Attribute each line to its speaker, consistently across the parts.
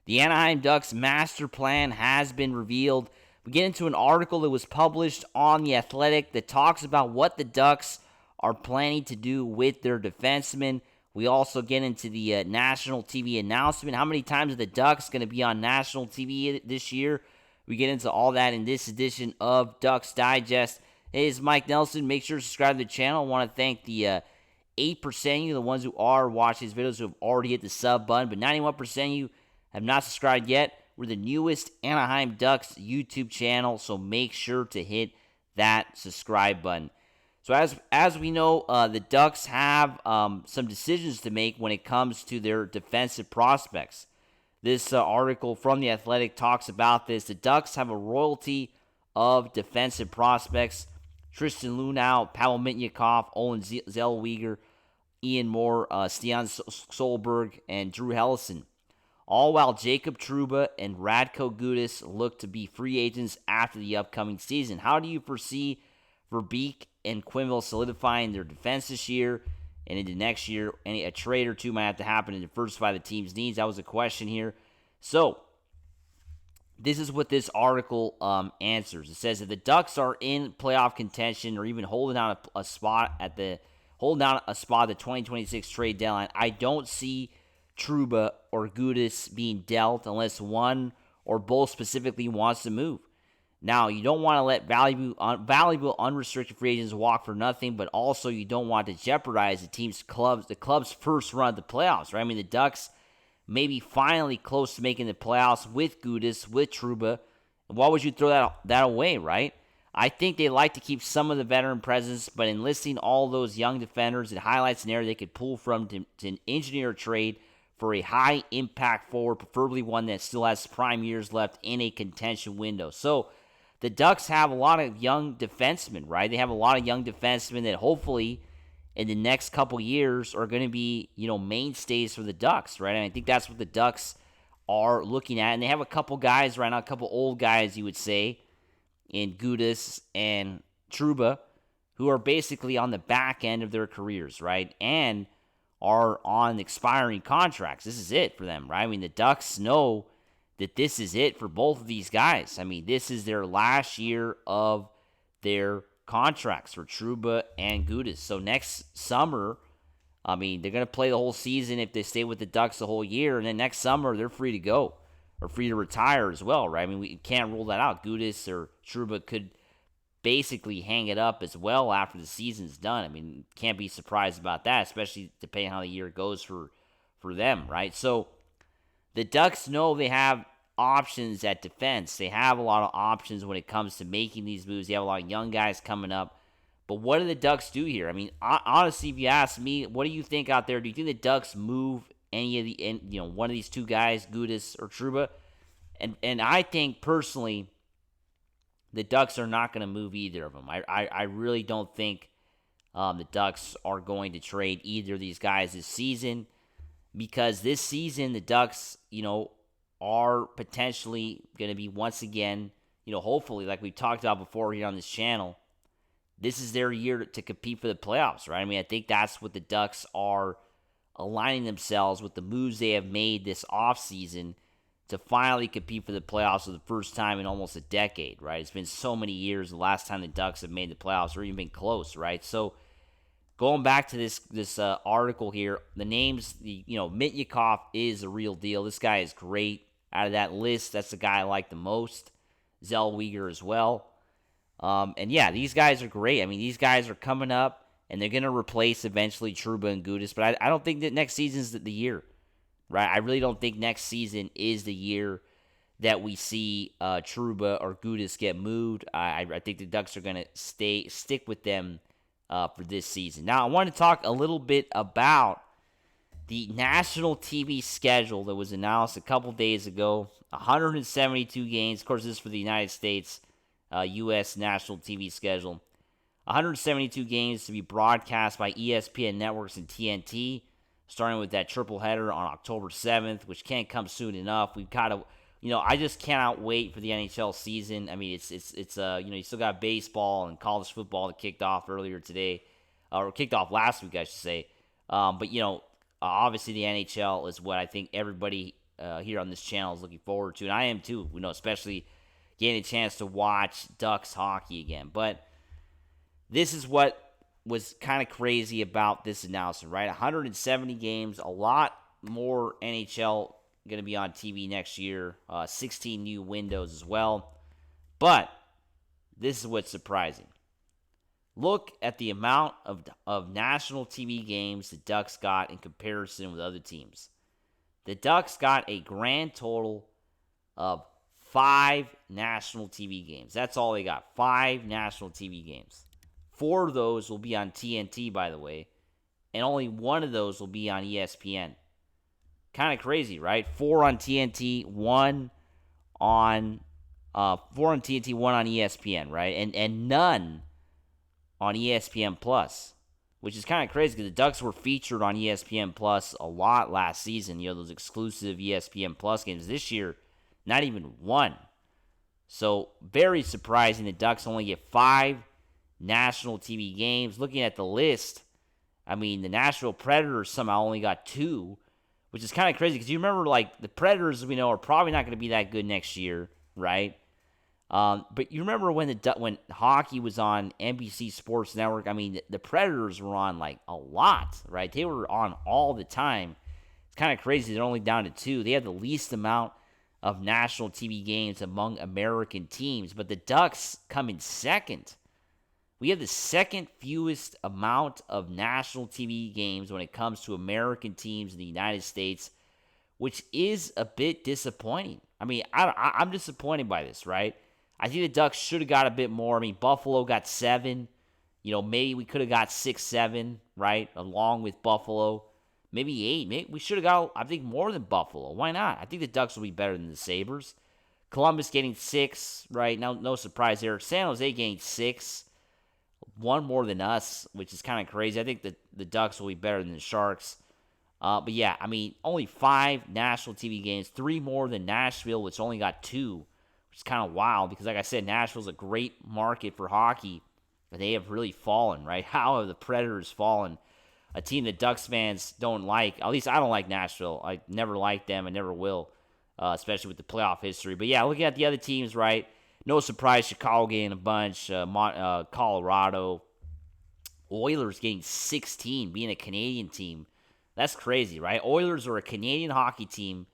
Speaker 1: The Anaheim Ducks master plan has been revealed. We get into an article that was published on The Athletic that talks about what the Ducks are planning to do with their defensemen. We also get into the national TV announcement. How many times are the Ducks going to be on national TV this year? We get into all that in this edition of Ducks Digest. Hey, it's Mike Nelson. Make sure to subscribe to the channel. I want to thank the 8% of you, the ones who are watching these videos, who have already hit the sub button, but 91% of you have not subscribed yet. We're the newest Anaheim Ducks YouTube channel, so make sure to hit that subscribe button. So as we know, the Ducks have some decisions to make when it comes to their defensive prospects. This article from The Athletic talks about this. The Ducks have a royalty of defensive prospects. Tristan Luneau, Pavel Mitnyakov, Olen Zellweger, Ian Moore, Stian Solberg, and Drew Helleson. All while Jacob Trouba and Radko Gudas look to be free agents after the upcoming season. How do you foresee Verbeek and Quenneville solidifying their defense this year and into next year? A trade or two might have to happen to diversify the team's needs. That was a question here. So, this is what this article answers. It says that the Ducks are in playoff contention or even holding down a spot at the 2026 trade deadline. I don't see Trouba or Gudas being dealt unless one or both specifically wants to move. Now, you don't want to let valuable unrestricted free agents walk for nothing, but also you don't want to jeopardize the club's first run at the playoffs, right? I mean, the Ducks may be finally close to making the playoffs with Gudas, with Trouba. Why would you throw that away, right? I think they like to keep some of the veteran presence, but enlisting all those young defenders, it highlights an area they could pull from to engineer a trade for a high-impact forward, preferably one that still has prime years left in a contention window. So, the Ducks have a lot of young defensemen, right? They have a lot of young defensemen that hopefully in the next couple years are going to be, mainstays for the Ducks, right? And I think that's what the Ducks are looking at. And they have a couple guys right now, a couple old guys, you would say, in Gudas and Trouba, who are basically on the back end of their careers, right? And are on expiring contracts. This is it for them, right? I mean, the Ducks know that this is it for both of these guys. I mean, this is their last year of their contracts for Trouba and Gudas. So next summer, I mean, they're going to play the whole season if they stay with the Ducks the whole year. And then next summer, they're free to go or free to retire as well, right? I mean, we can't rule that out. Gudas or Trouba could basically hang it up as well after the season's done. I mean, can't be surprised about that, especially depending on how the year goes for them, right? So the Ducks know they have options at defense. They have a lot of options when it comes to making these moves. They have a lot of young guys coming up. But what do the Ducks do here? I mean, honestly, if you ask me, what do you think out there? Do you think the Ducks move any of one of these two guys, Gudas or Trouba? And I think personally, the Ducks are not going to move either of them. I really don't think the Ducks are going to trade either of these guys this season, because this season the Ducks, are potentially going to be once again, hopefully, like we've talked about before here on this channel, this is their year to compete for the playoffs, right? I mean, I think that's what the Ducks are aligning themselves with the moves they have made this offseason to finally compete for the playoffs for the first time in almost a decade, right? It's been so many years the last time the Ducks have made the playoffs or even been close, right? So going back to this article here, the names, Mitnyakov is a real deal. This guy is great. Out of that list, that's the guy I like the most. Zellweger as well. And yeah, these guys are great. I mean, these guys are coming up, and they're going to replace eventually Trouba and Gudas, but I don't think that next season's the year, right? I really don't think next season is the year that we see Trouba or Gudas get moved. I think the Ducks are going to stick with them for this season. Now, I want to talk a little bit about the national TV schedule that was announced a couple days ago. 172 games. Of course, this is for the United States, U.S. national TV schedule. 172 games to be broadcast by ESPN Networks and TNT, starting with that triple header on October 7th, which can't come soon enough. We've got to, I just cannot wait for the NHL season. I mean, it's you still got baseball and college football that kicked off earlier today, or kicked off last week, I should say. But obviously the NHL is what I think everybody here on this channel is looking forward to, and I am too. Especially getting a chance to watch Ducks hockey again. But this is what was kind of crazy about this announcement, right? 170 games, a lot more NHL going to be on TV next year, 16 new windows as well. But this is what's surprising. Look at the amount of national TV games the Ducks got in comparison with other teams. The Ducks got a grand total of 5 national TV games. That's all they got, 5 national TV games. 4 of those will be on TNT, by the way, and only 1 of those will be on ESPN. Kind of crazy, right? 4 on TNT, 1 on 4 on TNT, 1 on ESPN, right? And none on ESPN Plus, which is kind of crazy because the Ducks were featured on ESPN Plus a lot last season. Those exclusive ESPN Plus games. This year, not even 1. So very surprising. The Ducks only get 5 national TV games. Looking at the list, I mean, the Nashville Predators somehow only got 2, which is kind of crazy because you remember, like, the Predators, we know, are probably not going to be that good next year, right? But you remember when hockey was on NBC Sports Network, I mean, the Predators were on, like, a lot, right? They were on all the time. It's kind of crazy. They're only down to 2. They have the least amount of national TV games among American teams, but the Ducks come in second. We have the second fewest amount of national TV games when it comes to American teams in the United States, which is a bit disappointing. I mean, I'm disappointed by this, right? I think the Ducks should have got a bit more. I mean, Buffalo got 7. Maybe we could have got 6, 7, right, along with Buffalo. Maybe 8. Maybe we should have got, I think, more than Buffalo. Why not? I think the Ducks will be better than the Sabres. Columbus getting 6, right? No surprise there. San Jose getting 6. 1 more than us, which is kind of crazy. I think that the Ducks will be better than the Sharks. But yeah, I mean, only 5 national TV games, 3 more than Nashville, which only got 2, which is kind of wild because, like I said, Nashville's a great market for hockey, but they have really fallen, right? How have the Predators fallen? A team that Ducks fans don't like. At least I don't like Nashville. I never liked them. I never will, especially with the playoff history. But yeah, looking at the other teams, right? No surprise, Chicago getting a bunch. Colorado. Oilers getting 16, being a Canadian team. That's crazy, right? Oilers are a Canadian hockey team,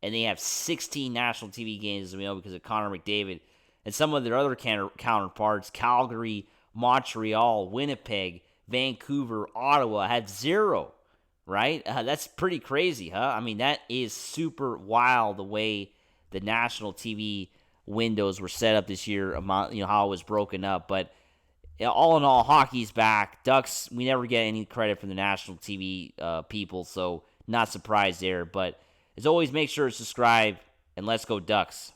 Speaker 1: and they have 16 national TV games, as we know, because of Connor McDavid. And some of their other counterparts, Calgary, Montreal, Winnipeg, Vancouver, Ottawa, had 0, right? That's pretty crazy, huh? I mean, that is super wild the way the national TV windows were set up this year, how it was broken up. But all in all, hockey's back. Ducks, we never get any credit from the national TV people, so not surprised there. But as always, make sure to subscribe, and let's go Ducks.